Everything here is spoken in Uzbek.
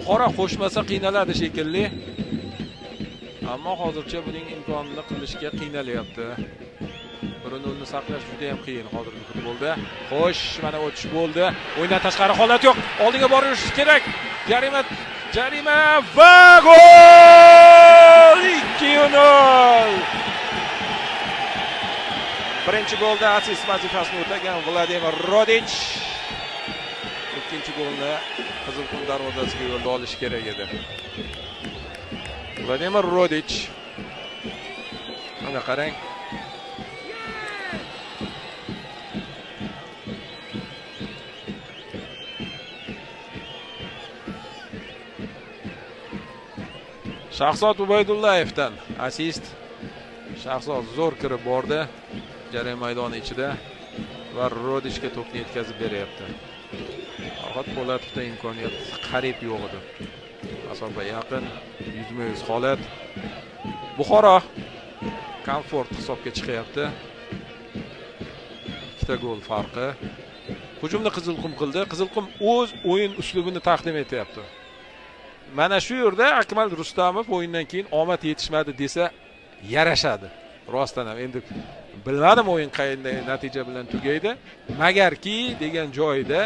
Buxoro qo'shmasa qiynaladi shekilli. Ammo hozircha buning imkonini qilishga qiynalyapti. Brunoni saqlash juda ham qiyin hozirgi futbolda. Xo'sh, mana o'tish bo'ldi. O'yindan tashqari holat yo'q. Oldinga borish kerak. Jarima va gol! 2-0. Birinchi golda assist vazifasini o'tagan Vladimir Rodich. Ikkinchi golni Qizilqum darvozasiga yo'lda olish kerak edi. Vladimir Rodich. Mana qarang. Shahzod Ubaydullayevdan assist. Shahzod zo'r kirib bordi jarima maydoni ichida va Rodichga to'pni yetkazib beryapti. Farhod Po'latovda imkoniyat qarib yo'q edi. Masofa yaqin, 100% holat. Buxoro komfort hisobga chiqyapti. 2 gol farqi. Hujumni Qizilqum qildi. Qizilqum o'z o'yin uslubini taqdim etyapti. Mana shu yerda Akmal Rustamov o'yindan keyin omad yetishmadi desa yarashadi. Rostdan ham endi bilmadim o'yin qanday natija bilan tugaydi. Magarki degan joyda